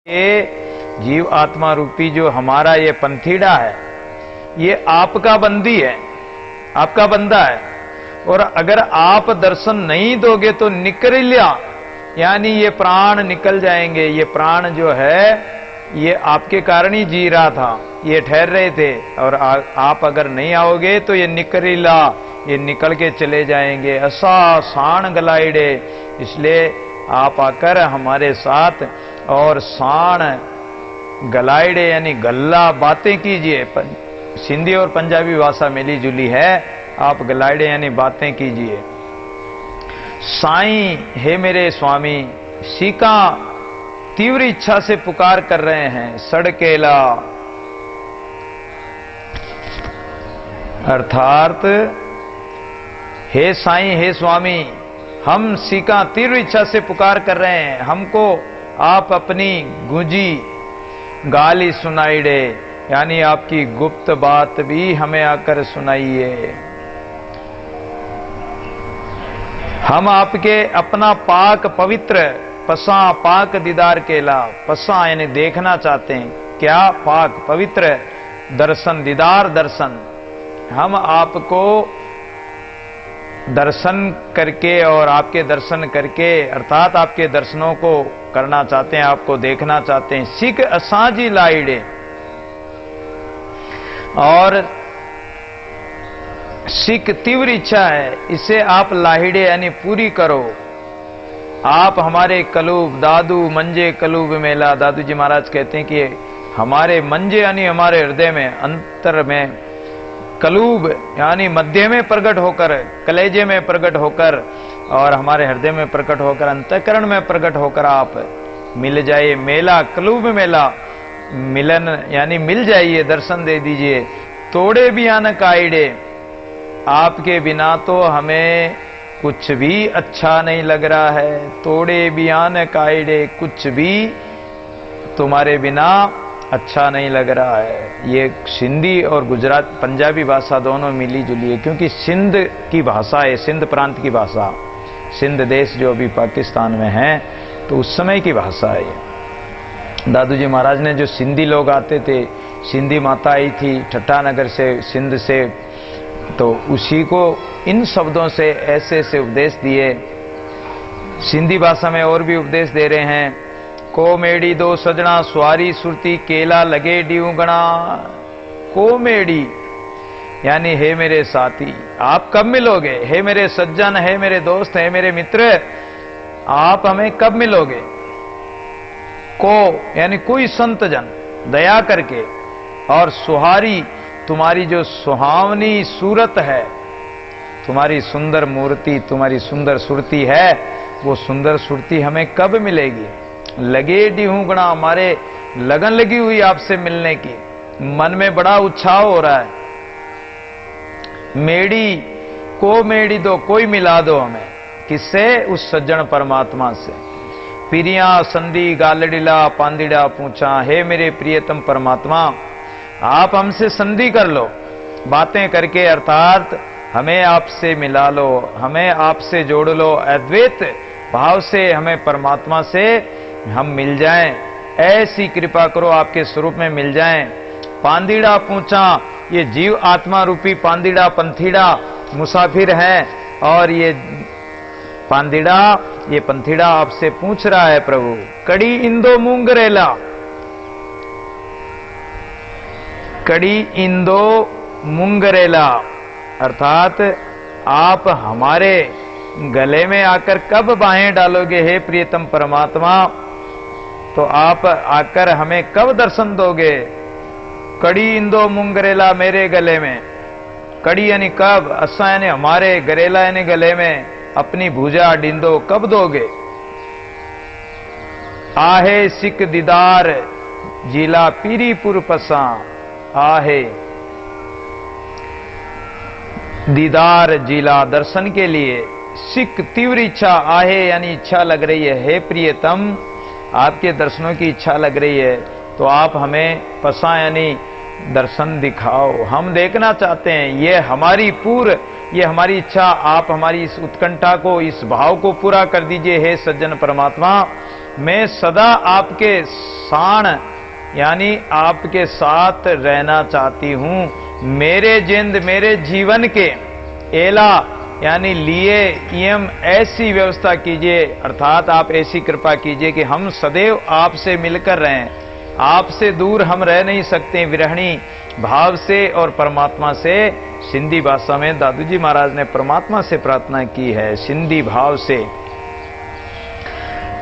ये जीव आत्मा रूपी जो हमारा ये पंथीड़ा है, ये आपका बंदी है, आपका बंदा है। और अगर आप दर्शन नहीं दोगे तो निकल लिया, यानी ये प्राण निकल जाएंगे। ये प्राण जो है ये आपके कारण ही जी रहा था, ये ठहर रहे थे। और आप अगर नहीं आओगे तो ये निकलिला, ये निकल के चले जाएंगे। ऐसा साण गलाइडे, इसलिए आप आकर हमारे साथ और साण गलाइडे यानी गल्ला बातें कीजिए। सिंधी और पंजाबी भाषा मिली जुली है, आप गलाइडे यानी बातें कीजिए। साईं हे मेरे स्वामी, सीका तीव्र इच्छा से पुकार कर रहे हैं। सड़केला अर्थात हे साईं हे स्वामी, हम सीका तीव्र इच्छा से पुकार कर रहे हैं, हमको आप अपनी गूंजी गाली सुनाइडे, यानी आपकी गुप्त बात भी हमें आकर सुनाइए। हम आपके अपना पाक पवित्र पसा पाक दीदार केला, पसा यानी देखना चाहते हैं। क्या? पाक पवित्र दर्शन, दीदार दर्शन। हम आपको दर्शन करके और आपके दर्शन करके अर्थात आपके दर्शनों को करना चाहते हैं, आपको देखना चाहते हैं। सिख असाजी लाइडे, और सिख तीव्र इच्छा है, इसे आप लाहिड़े यानी पूरी करो। आप हमारे कलूब दादू मंजे कलूब मेला, दादू जी महाराज कहते हैं कि हमारे मंजे यानी हमारे हृदय में, अंतर में, कलूब यानी मध्य में प्रकट होकर, कलेजे में प्रकट होकर और हमारे हृदय में प्रकट होकर, अंतःकरण में प्रकट होकर आप मिल जाइए। मेला कलूब मेला, मिलन यानी मिल जाइए, दर्शन दे दीजिए। तोड़े भी आन काइडे, आपके बिना तो हमें कुछ भी अच्छा नहीं लग रहा है। तोड़े भी आन काइडे, कुछ भी तुम्हारे बिना अच्छा नहीं लग रहा है। ये सिंधी और गुजरात पंजाबी भाषा दोनों मिली जुली है, क्योंकि सिंध की भाषा है, सिंध प्रांत की भाषा, सिंध देश जो अभी पाकिस्तान में है, तो उस समय की भाषा है ये। दादू जी महाराज ने जो सिंधी लोग आते थे, सिंधी माता आई थी ठट्टानगर से, सिंध से, तो उसी को इन शब्दों से ऐसे ऐसे उपदेश दिए। सिंधी भाषा में और भी उपदेश दे रहे हैं। कोमेडी दो सजना स्वारी सुरती केला लगे ड्यूगणा। कोमेडी यानी हे मेरे साथी, आप कब मिलोगे? हे मेरे सज्जन, हे मेरे दोस्त, हे मेरे मित्र, आप हमें कब मिलोगे? को यानी कोई संत जन दया करके, और सुहारी तुम्हारी जो सुहावनी सूरत है, तुम्हारी सुंदर मूर्ति, तुम्हारी सुंदर सुरती है, वो सुंदर सुरती हमें कब मिलेगी? लगे ड्यूगणा, हमारे लगन लगी हुई आपसे मिलने की, मन में बड़ा उत्साह हो रहा है। मेड़ी को मेड़ी दो, कोई मिला दो हमें, किससे? उस सज्जन परमात्मा से। पिरिया संधि गालडिला पांदिड़ा पूछा, हे मेरे प्रियतम परमात्मा, आप हमसे संधि कर लो, बातें करके, अर्थात हमें आपसे मिला लो, हमें आपसे जोड़ लो। अद्वैत भाव से हमें परमात्मा से हम मिल जाएं, ऐसी कृपा करो, आपके स्वरूप में मिल जाएं। पांदिड़ा पूछा, ये जीव आत्मा रूपी पांदिड़ा पंथीड़ा मुसाफिर है, और ये पांदिड़ा, ये पंथीड़ा आपसे पूछ रहा है प्रभु। कड़ी इंदो मुंगरेला, कड़ी इंदो मुंगरेला अर्थात आप हमारे गले में आकर कब बाहें डालोगे हे प्रियतम परमात्मा? तो आप आकर हमें कब दर्शन दोगे? कड़ी इंदो मुंगरेला, मेरे गले में, कड़ी यानी कब, असा यानी हमारे, गरेला यानी गले में, अपनी भुजा डिंदो कब दोगे? आहे सिख दीदार जिला पीरीपुर पसा, आहे दीदार जिला दर्शन के लिए सिख तीव्र इच्छा, आहे यानी इच्छा लग रही है। हे प्रियतम, आपके दर्शनों की इच्छा लग रही है, तो आप हमें पसा यानी दर्शन दिखाओ, हम देखना चाहते हैं। ये हमारी ये हमारी इच्छा, आप हमारी इस उत्कंठा को, इस भाव को पूरा कर दीजिए हे सज्जन परमात्मा। मैं सदा आपके साण यानी आपके साथ रहना चाहती हूं। मेरे जिंद मेरे जीवन के एला यानी लिए यम ऐसी व्यवस्था कीजिए, अर्थात आप ऐसी कृपा कीजिए कि हम सदैव आपसे मिलकर रहें। आपसे दूर हम रह नहीं सकते विरहणी भाव से और परमात्मा से। सिंधी भाषा में दादू जी महाराज ने परमात्मा से प्रार्थना की है, सिंधी भाव से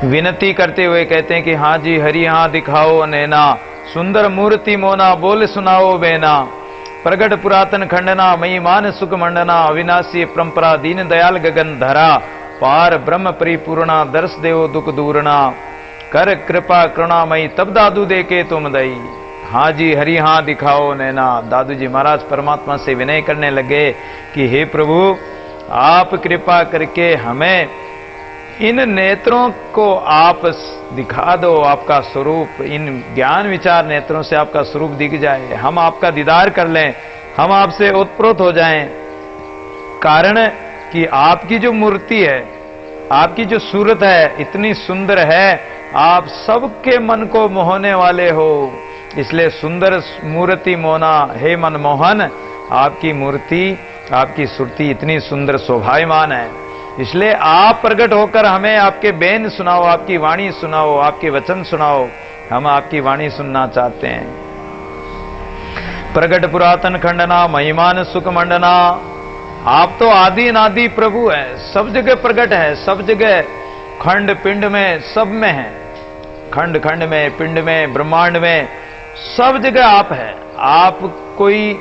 विनती करते हुए कहते हैं कि हाँ जी हरि हाँ दिखाओ नैना, सुंदर मूर्ति मोना बोल सुनाओ बेना, प्रगट पुरातन खंडना मई मान सुख मंडना, अविनाशी परंपरा दीन दयाल गगन धरा, पार ब्रह्म परिपूर्णा दर्श देव दुख दूरना, कर कृपा करुणामयी तब दादू दे के तुम दई। हाँ जी हरि हाँ दिखाओ नैना। दादू जी महाराज परमात्मा से विनय करने लगे कि हे प्रभु आप कृपा करके हमें इन नेत्रों को आप दिखा दो, आपका स्वरूप, इन ज्ञान विचार नेत्रों से आपका स्वरूप दिख जाए, हम आपका दीदार कर लें, हम आपसे ओतप्रोत हो जाएं। कारण कि आपकी जो मूर्ति है, आपकी जो सूरत है इतनी सुंदर है, आप सबके मन को मोहने वाले हो, इसलिए सुंदर मूर्ति मोना हे मनमोहन, आपकी मूर्ति आपकी सुरती इतनी सुंदर शोभायमान है, इसलिए आप प्रकट होकर हमें आपके बेन सुनाओ, आपकी वाणी सुनाओ, आपके वचन सुनाओ, हम आपकी वाणी सुनना चाहते हैं। प्रगट पुरातन खंडना महिमान सुख मंडना, आप तो आदि नादि प्रभु है, सब जगह प्रकट है, सब जगह खंड पिंड में सब में है, खंड खंड में पिंड में ब्रह्मांड में सब जगह आप है। आप कोई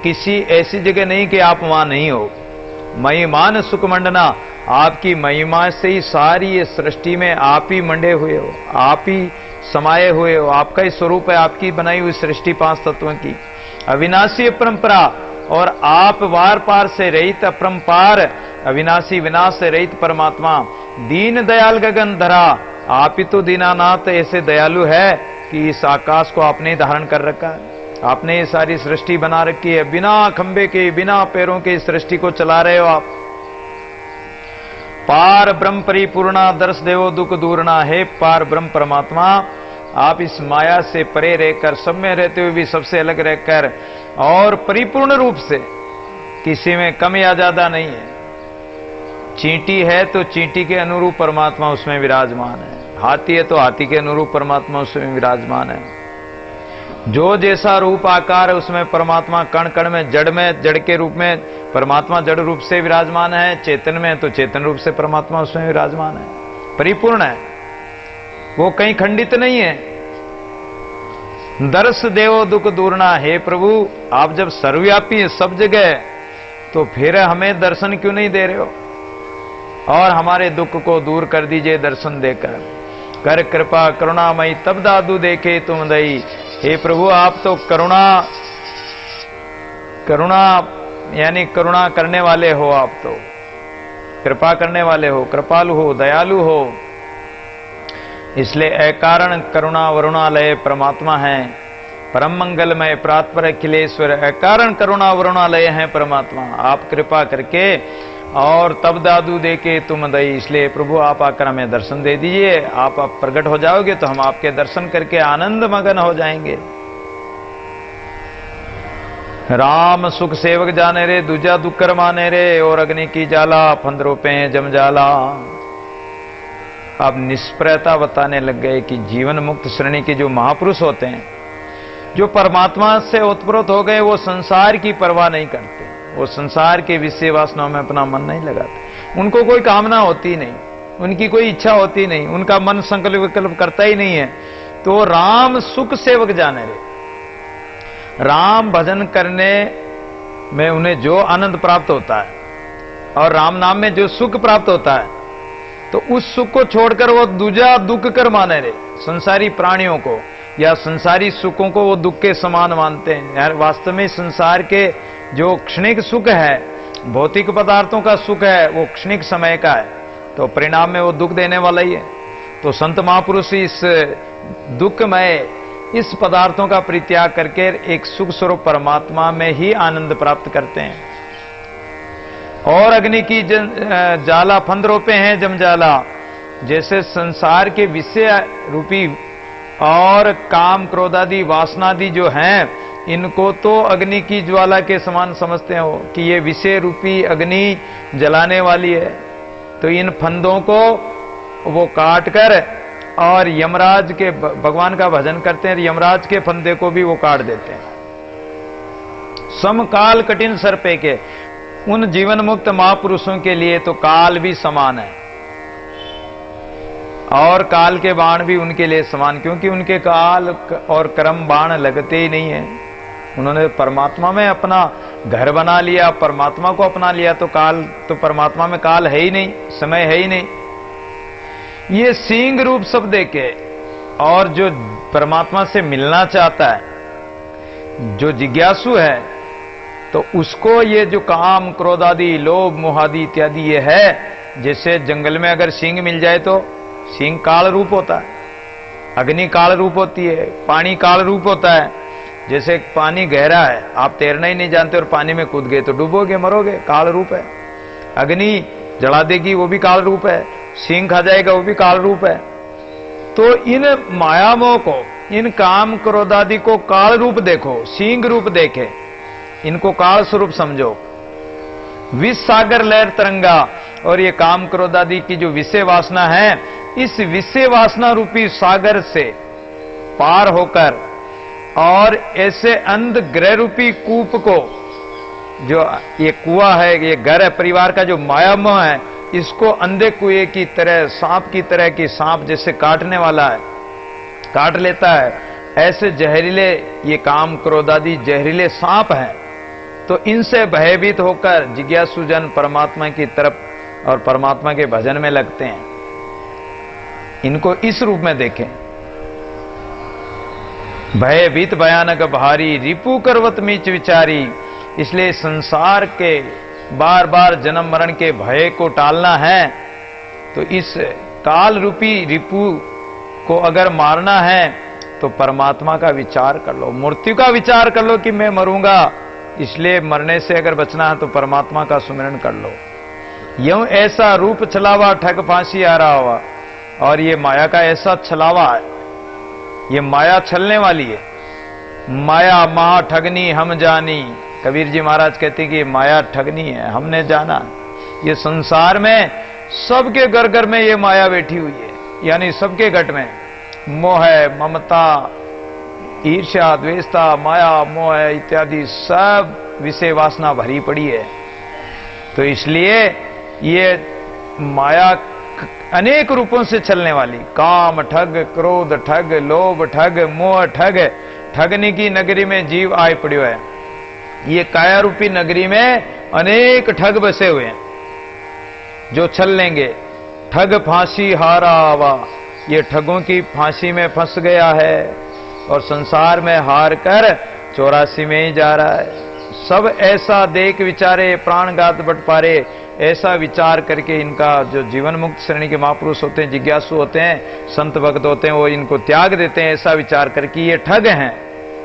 किसी ऐसी जगह नहीं कि आप वहां नहीं हो। महिमान सुख मंडना, आपकी महिमा से ही सारी ये सृष्टि में आप ही मंडे हुए हो, आप ही समाये हुए हो, आपका ही स्वरूप है, आपकी बनाई हुई सृष्टि पांच तत्वों की। अविनाशी परंपरा, और आप वार पार से रहित अपरंपार अविनाशी विनाश से रहित परमात्मा। दीन दयाल गगन धरा, आप ही तो दीनानाथ ऐसे दयालु है कि इस आकाश को आपने धारण कर रखा है, आपने ये सारी सृष्टि बना रखी है, बिना खंबे के बिना पैरों के इस सृष्टि को चला रहे हो आप। पार ब्रह्म परिपूर्णा दर्श देवो दुख दूरना, हे पार ब्रह्म परमात्मा, आप इस माया से परे रहकर, सब में रहते हुए भी सबसे अलग रहकर और परिपूर्ण रूप से, किसी में कम या ज्यादा नहीं है। चींटी है तो चींटी के अनुरूप परमात्मा उसमें विराजमान है, हाथी है तो हाथी के अनुरूप परमात्मा उसमें विराजमान है। जो जैसा रूप आकार है उसमें परमात्मा, कण कण में जड़ के रूप में परमात्मा जड़ रूप से विराजमान है, चेतन में तो चेतन रूप से परमात्मा उसमें विराजमान है, परिपूर्ण है, वो कहीं खंडित नहीं है। दर्श देवो दुख दूरना, हे प्रभु आप जब सर्वव्यापी है सब जगह, तो फिर हमें दर्शन क्यों नहीं दे रहे हो, और हमारे दुख को दूर कर दीजिए दर्शन देकर। कर कृपा करुणामयी तब दादू देखे तुम दई, हे प्रभु आप तो करुणा यानी करुणा करने वाले हो, आप तो कृपा करने वाले हो, कृपालु हो, दयालु हो, इसलिए अकारण करुणा वरुणालय परमात्मा है। परम मंगलमय प्रातपर अखिलेश्वर, अकारण करुणा वरुणालय है परमात्मा। आप कृपा करके और तब दादू दे के तुम दई, इसलिए प्रभु आप आकर हमें दर्शन दे दीजिए। आप प्रकट हो जाओगे तो हम आपके दर्शन करके आनंद मगन हो जाएंगे। राम सुख सेवक जाने रे, दूजा दुख कर माने रे, और अग्नि की जाला फंदरों पे जम जाला। आप निष्प्रयता बताने लग गए कि जीवन मुक्त श्रेणी के जो महापुरुष होते हैं, जो परमात्मा से ओतप्रोत हो गए, वो संसार की परवाह नहीं करते, वो संसार के विषय वासनाओं में अपना मन नहीं लगाते, उनको कोई कामना होती नहीं, उनकी कोई इच्छा होती नहीं, उनका मन संकल्प विकल्प करता ही नहीं है। तो राम सुख सेवक जाने रे, राम भजन करने में उन्हें जो आनंद प्राप्त होता है और राम नाम में जो सुख प्राप्त होता है, तो उस सुख को छोड़कर वो दूजा दुख कर माने रे। संसारी प्राणियों को या संसारी सुखों को वो दुख के समान मानते हैं। यार वास्तव में संसार के जो क्षणिक सुख है, भौतिक पदार्थों का सुख है, वो क्षणिक समय का है, तो परिणाम में वो दुख देने वाला ही है। तो संत महापुरुष इस दुखमय इस पदार्थों का परित्याग करके एक सुख स्वरूप परमात्मा में ही आनंद प्राप्त करते हैं। और अग्नि की जाला फंद रोपे हैं जम जाला, जैसे संसार के विषय रूपी और काम क्रोधादि वासनादि जो हैं, इनको तो अग्नि की ज्वाला के समान समझते हो कि ये विषय रूपी अग्नि जलाने वाली है, तो इन फंदों को वो काट कर और यमराज के, भगवान का भजन करते हैं, यमराज के फंदे को भी वो काट देते हैं। समकाल कठिन सर्पे के, उन जीवन मुक्त महापुरुषों के लिए तो काल भी समान है और काल के बाण भी उनके लिए समान, क्योंकि उनके काल और कर्म बाण लगते ही नहीं है। उन्होंने परमात्मा में अपना घर बना लिया, परमात्मा को अपना लिया, तो काल तो परमात्मा में काल है ही नहीं, समय है ही नहीं। ये सिंह रूप सब देके, और जो परमात्मा से मिलना चाहता है, जो जिज्ञासु है, तो उसको ये जो काम क्रोध आदि लोभ मोह आदि इत्यादि ये है, जैसे जंगल में अगर सिंह मिल जाए तो सिंह काल रूप होता है, अग्नि काल रूप होती है, पानी काल रूप होता है। जैसे पानी गहरा है, आप तैरना ही नहीं जानते और पानी में कूद गए तो डूबोगे, मरोगे, काल रूप है। अग्नि जला देगी, वो भी काल रूप है। सिंह खा जाएगा, वो भी काल रूप है। तो इन मायामों को, इन काम क्रोधादि को काल रूप देखो, सिंह रूप देखे, इनको काल स्वरूप समझो। विष सागर लहर तरंगा, और ये काम क्रोधादि की जो विषय वासना है, इस विषय वासना रूपी सागर से पार होकर और ऐसे अंध ग्रह रूपी कूप को, जो ये कुआं है, ये घर है परिवार का, जो मायामोह है, इसको अंधे कुएं की तरह, सांप की तरह की, सांप जैसे काटने वाला है, काट लेता है, ऐसे जहरीले ये काम क्रोधादि जहरीले सांप हैं। तो इनसे भयभीत होकर जिज्ञासु जन परमात्मा की तरफ और परमात्मा के भजन में लगते हैं। इनको इस रूप में देखें। भयभीत भयानक भारी, रिपु करवत मीच विचारी। इसलिए संसार के बार बार जन्म मरण के भय को टालना है, तो इस काल रूपी रिपु को अगर मारना है तो परमात्मा का विचार कर लो, मृत्यु का विचार कर लो कि मैं मरूंगा, इसलिए मरने से अगर बचना है तो परमात्मा का सुमिरन कर लो। यूं ऐसा रूप छलावा ठग फांसी आ रहा हुआ, और ये माया का ऐसा छलावा है, ये माया छलने वाली है। माया महा ठगनी हम जानी, कबीर जी महाराज कहते हैं कि ये माया ठगनी है, हमने जाना। ये संसार में सबके घर घर में ये माया बैठी हुई है, यानी सबके घट में मोह है, ममता, ईर्ष्या, द्वेषता, माया, मोह इत्यादि सब विषय वासना भरी पड़ी है। तो इसलिए ये माया अनेक रूपों से चलने वाली, काम ठग, क्रोध ठग, लोभ ठग, मोह ठग, ठगने की नगरी में जीव आए पड़ियो है। ये काया रूपी नगरी में अनेक ठग बसे हुए हैं जो छल लेंगे। ठग फांसी हारा आवा, ये ठगों की फांसी में फंस गया है और संसार में हार कर 84 में ही जा रहा है। सब ऐसा देख विचारे प्राणघात बटपारे, ऐसा विचार करके इनका जो जीवन मुक्त श्रेणी के महापुरुष होते हैं, जिज्ञासु होते हैं, संत भक्त होते हैं, वो इनको त्याग देते हैं ऐसा विचार करके। ये ठग हैं,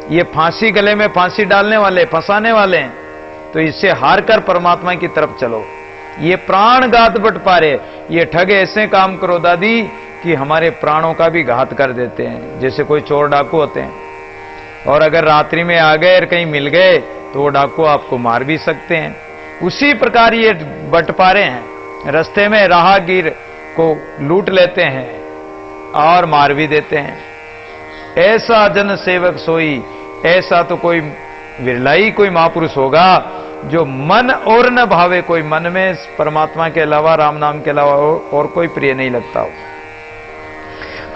ये फांसी गले में फांसी डालने वाले, फंसाने वाले हैं, तो इससे हार कर परमात्मा की तरफ चलो। ये प्राणघात बटपारे, ये ठग ऐसे काम क्रोधादि कि हमारे प्राणों का भी घात कर देते हैं। जैसे कोई चोर डाकू होते हैं, और अगर रात्रि में आ गए और कहीं मिल गए तो वो डाकू आपको मार भी सकते हैं। उसी प्रकार ये बटपारे हैं, रास्ते में राहगीर को लूट लेते हैं और मार भी देते हैं। ऐसा जन सेवक सोई, ऐसा तो कोई विरला ही कोई महापुरुष होगा जो मन और न भावे, कोई मन में परमात्मा के अलावा, राम नाम के अलावा और कोई प्रिय नहीं लगता हो।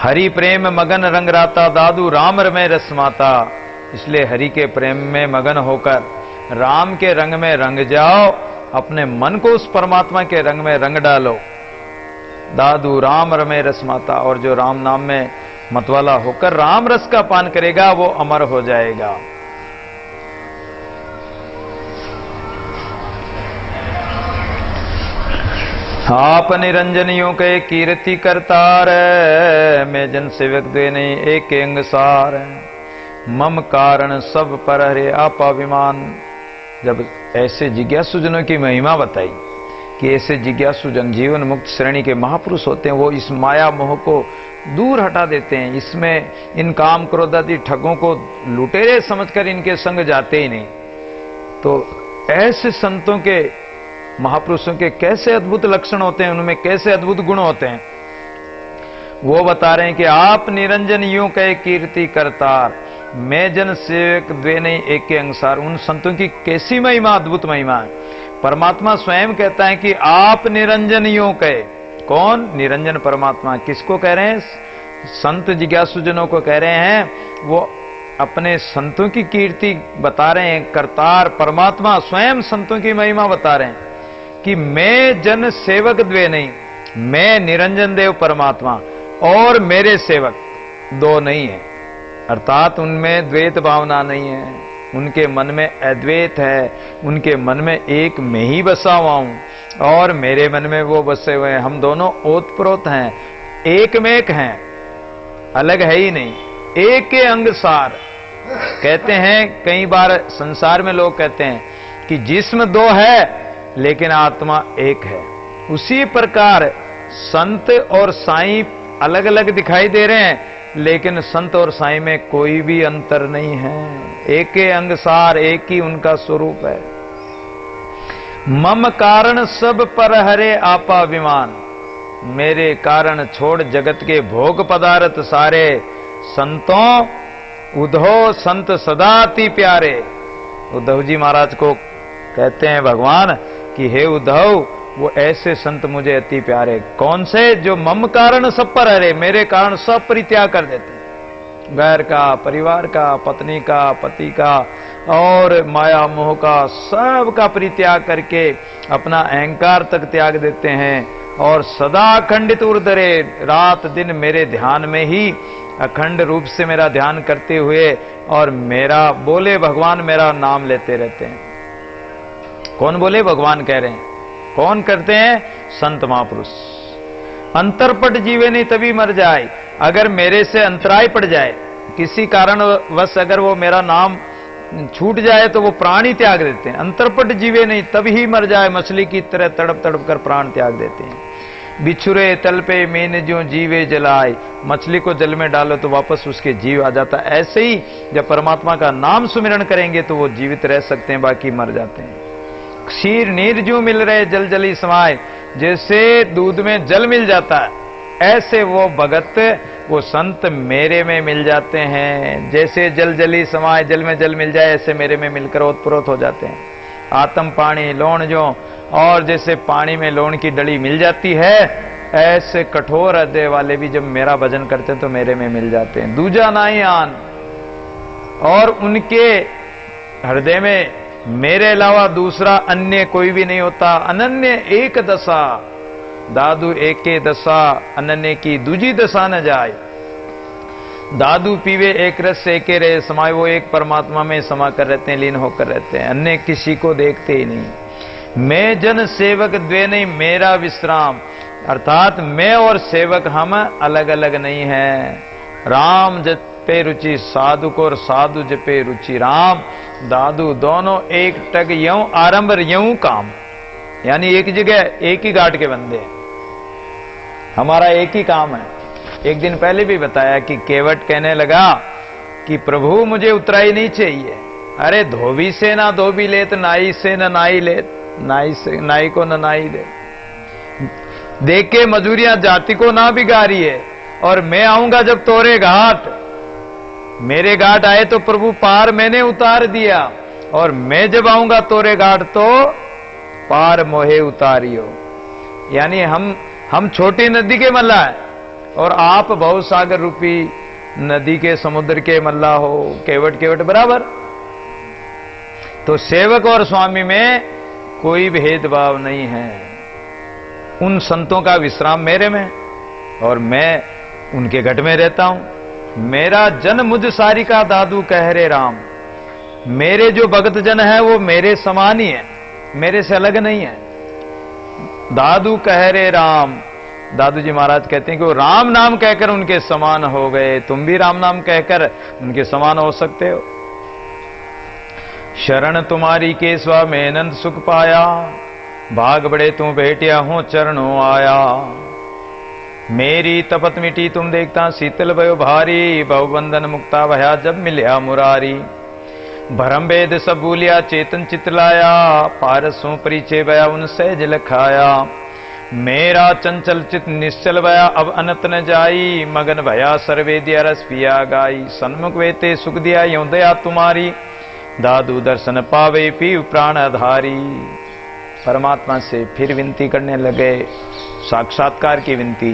हरि प्रेम मगन रंग राता, दादू राम रमे रस माता। इसलिए हरि के प्रेम में मगन होकर राम के रंग में रंग जाओ, अपने मन को उस परमात्मा के रंग में रंग डालो। दादू राम रमे रस माता, और जो राम नाम में मतवाला होकर राम रस का पान करेगा वो अमर हो जाएगा। आप निरंजनियों के कीर्ति करतार, मैं जन सेवक देने एक अंगसार। मम कारण सब पर हरे आप अभिमान। जब ऐसे जिज्ञासु जनों की महिमा बताई कि ऐसे जिज्ञासु जन जीवन मुक्त श्रेणी के महापुरुष होते हैं, वो इस माया मोह को दूर हटा देते हैं। इसमें इन काम क्रोध आदि ठगों को लुटेरे समझकर इनके संग जाते ही नहीं। तो ऐसे संतों के, महापुरुषों के कैसे अद्भुत लक्षण होते हैं, उनमें कैसे अद्भुत गुण होते हैं, वो बता रहे हैं कि आप निरंजन यूं कहे कीर्ति करतार, मैं जन सेवक द्वे नहीं एक के अनुसार। उन संतों की कैसी महिमा, अद्भुत महिमा है। परमात्मा स्वयं कहता है कि आप निरंजन यूं कहे। कौन? निरंजन परमात्मा। किसको कह रहे हैं? संत जिज्ञासुजनों को कह रहे हैं। वो अपने संतों की कीर्ति बता रहे हैं। करतार परमात्मा स्वयं संतों की महिमा बता रहे हैं कि मैं जन सेवक द्वे नहीं, मैं निरंजन देव परमात्मा और मेरे सेवक दो नहीं है, अर्थात उनमें द्वैत भावना नहीं है, उनके मन में अद्वैत है, उनके मन में एक मैं ही बसा हुआ हूं और मेरे मन में वो बसे हुए हैं। हम दोनों ओतप्रोत हैं, एक में एक हैं, अलग है ही नहीं, एक के अंग सार। कहते हैं कई बार संसार में लोग कहते हैं कि जिस्म दो है लेकिन आत्मा एक है। उसी प्रकार संत और साईं अलग अलग दिखाई दे रहे हैं, लेकिन संत और साईं में कोई भी अंतर नहीं है, एक के अंग सार, एक ही उनका स्वरूप है। मम कारण सब पर हरे आपा विमान, मेरे कारण छोड़ जगत के भोग पदार्थ सारे, संतों उद्धव संत सदा अति प्यारे। उद्धव जी महाराज को कहते हैं भगवान कि हे उद्धव, वो ऐसे संत मुझे अति प्यारे। कौन से? जो मम कारण सब पर हरे, मेरे कारण सब परित्याग कर देते हैं, घर का, परिवार का, पत्नी का, पति का और माया मोह का, सब का परित्याग करके अपना अहंकार तक त्याग देते हैं और सदा अखंडित उर्धरे, रात दिन मेरे ध्यान में ही अखंड रूप से मेरा ध्यान करते हुए और मेरा बोले भगवान मेरा नाम लेते रहते हैं। कौन बोले? भगवान कह रहे हैं। कौन करते हैं? संत महापुरुष। अंतरपट जीवे नहीं तभी मर जाए। अगर मेरे से अंतराय पड़ जाए, किसी कारणवश अगर वो मेरा नाम छूट जाए तो वो प्राण ही त्याग देते हैं। अंतरपट जीवे नहीं तभी मर जाए, मछली की तरह तड़प तड़प कर प्राण त्याग देते हैं। बिछुरे तल पे मीन जो जीवे जलाए, मछली को जल में डालो तो वापस उसके जीव आ जाता है। ऐसे ही जब परमात्मा का नाम सुमिरन करेंगे तो वो जीवित रह सकते हैं, बाकी मर जाते हैं। क्षीर नीर जो मिल रहे जल जली समाये, जैसे दूध में जल मिल जाता है ऐसे वो भगत, वो संत मेरे में मिल जाते हैं। जैसे जल जली समाये, जल में जल मिल जाए, ऐसे मेरे में मिलकर ओतप्रोत हो जाते हैं। आत्म पानी लोण जो, और जैसे पानी में लोण की डली मिल जाती है, ऐसे कठोर हृदय वाले भी जब मेरा भजन करते हैं तो मेरे में मिल जाते हैं। दूजा नाई आन, और उनके हृदय में मेरे अलावा दूसरा अन्य कोई भी नहीं होता। अनन्य एक दशा, दादू एके दशा, अनन्य की दूजी दशा न जाए। दादू पीवे एक रस से एके रहे समाये, वो एक परमात्मा में समा कर रहते हैं, लीन होकर रहते हैं, अन्य किसी को देखते ही नहीं। मैं जन सेवक द्वे नहीं मेरा विश्राम, अर्थात मैं और सेवक हम अलग अलग नहीं हैं। राम जपे रुचि साधु को और साधु जपे रुचि राम, दादू दोनों एक टग यूं आरंभ यूं काम, यानी एक जगह एक ही घाट के बंदे हैं। हमारा एक ही काम है। एक दिन पहले भी बताया कि केवट कहने लगा कि प्रभु मुझे उतराई नहीं चाहिए। अरे धोबी से ना धोबी ले तो नाई से न नाई ले, नाई से नाई को न नाई दे। देख के मजूरियां जाति को ना बिगाड़ी है। और मैं आऊंगा जब तोरे घाट, मेरे घाट आए तो प्रभु पार मैंने उतार दिया, और मैं जब आऊंगा तोरे घाट तो पार मोहे उतारियो। यानी हम छोटी नदी के मल्ला है और आप भवसागर रूपी नदी के, समुद्र के मल्ला हो। केवट केवट बराबर। तो सेवक और स्वामी में कोई भेदभाव नहीं है। उन संतों का विश्राम मेरे में और मैं उनके घट में रहता हूं। मेरा जन मुझ सारी का दादू कह रे राम, मेरे जो भगत जन है वो मेरे समान ही है, मेरे से अलग नहीं है। दादू कह रे राम, दादू जी महाराज कहते हैं कि वो राम नाम कहकर उनके समान हो गए। तुम भी राम नाम कहकर उनके समान हो सकते हो। शरण तुम्हारी केशवा में नंद सुख पाया, भाग बड़े तू भेटिया हूं चरणों आया। मेरी तपत मिटी तुम देखता शीतल भयो भारी, बहुबंधन मुक्ता भया जब मिलया मुरारी। भरम भेद सब भूलिया चेतन चित लाया, पारसों परिचय भया उन सहज लखाया। मेरा चंचल चित निश्चल भया अब अनत न जाई, मगन भया सर्वे दिया रस पिया गाई। सन्मुख वेते सुख दिया यों दया तुम्हारी, दादू दर्शन पावे पीव प्राण आधारी। परमात्मा से फिर विनती करने लगे, साक्षात्कार की विनती।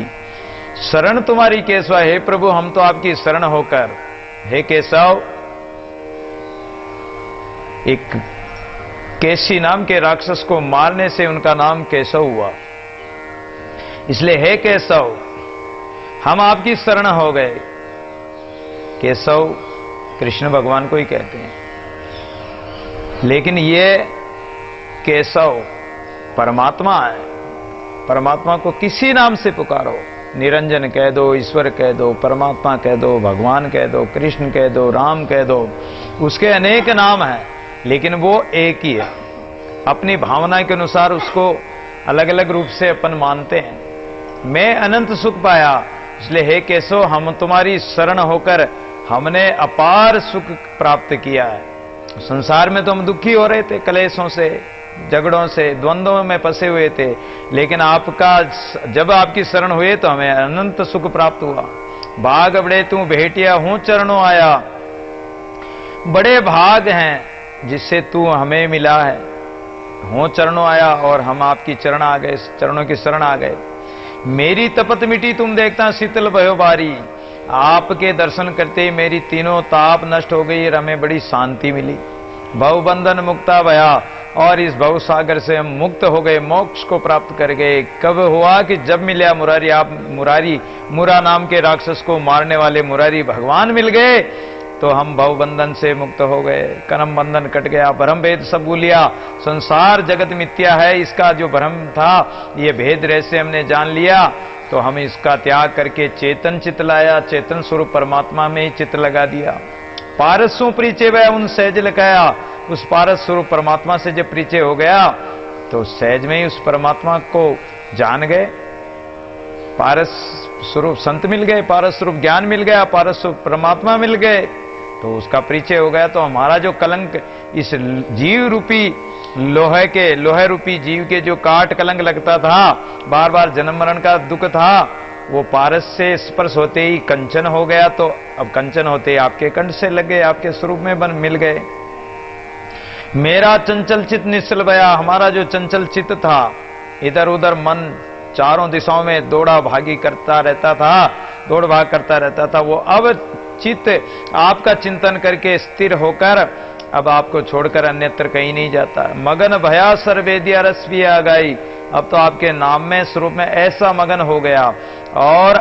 शरण तुम्हारी केशव, हे प्रभु हम तो आपकी शरण होकर, हे केशव। एक केसी नाम के राक्षस को मारने से उनका नाम केशव हुआ, इसलिए हे केशव हम आपकी शरण हो गए। केशव कृष्ण भगवान को ही कहते हैं, लेकिन ये केशव परमात्मा है। परमात्मा को किसी नाम से पुकारो, निरंजन कह दो, ईश्वर कह दो, परमात्मा कह दो, भगवान कह दो, कृष्ण कह दो, राम कह दो, उसके अनेक नाम हैं, लेकिन वो एक ही है। अपनी भावना के अनुसार उसको अलग अलग रूप से अपन मानते हैं। मैं अनंत सुख पाया, इसलिए हे केशव हम तुम्हारी शरण होकर हमने अपार सुख प्राप्त किया है। संसार में तो हम दुखी हो रहे थे, कलेशों से, झगड़ों से, द्वंद्वों में फंसे हुए थे, लेकिन आपका जब आपकी शरण हुए तो हमें अनंत सुख प्राप्त हुआ। भाग बड़े तू भेटिया हूं चरणों आया, बड़े भाग हैं जिससे तू हमें मिला है। हूं चरणों आया और हम आपकी चरण आ गए, चरणों की शरण आ गए। मेरी तपत मिटी तुम देखता शीतल भयो बारी, आपके दर्शन करते ही मेरी तीनों ताप नष्ट हो गई और हमें बड़ी शांति मिली। भवबंधन मुक्ता भया, और इस भव सागर से हम मुक्त हो गए, मोक्ष को प्राप्त कर गए। कब हुआ कि जब मिला मुरारी, आप मुरारी, मुरा नाम के राक्षस को मारने वाले मुरारी भगवान मिल गए तो हम भवबंधन से मुक्त हो गए, कर्म बंधन कट गया। भ्रम भेद सब भूलिया, संसार जगत मिथ्या है, इसका जो भ्रम था ये भेद रहस्य हमने जान लिया, तो हम इसका त्याग करके चेतन चित लाया, चेतन स्वरूप परमात्मा में ही चित लगा दिया। पारसों परिचय वह उन सहज लगाया, उस पारस स्वरूप परमात्मा से जब परिचय हो गया तो सहज में ही उस परमात्मा को जान गए। पारस स्वरूप संत मिल गए, पारस स्वरूप ज्ञान मिल गया, पारस स्वरूप परमात्मा मिल गए, तो उसका परिचय हो गया। तो हमारा जो कलंक इस जीव रूपी लोहे रूपी जीव के जो काट कलंक लगता था, बार बार जन्म मरण का दुख था, वो पारस से स्पर्श होते ही कंचन हो गया। तो अब कंचन होते ही आपके कंठ से लग गए, आपके स्वरूप में बन मिल गए। मेरा चंचल चित निश्चल भया, हमारा जो चंचल चित्त था, इधर उधर मन चारों दिशाओं में दौड़ा भागी करता रहता था, दौड़ भाग करता रहता था, वो अब चित्त आपका चिंतन करके स्थिर होकर अब आपको छोड़कर अन्यत्र कहीं नहीं जाता। मगन भया सर्वेदिया रस पिया गाई, अब तो आपके नाम में स्वरूप में ऐसा मगन हो गया और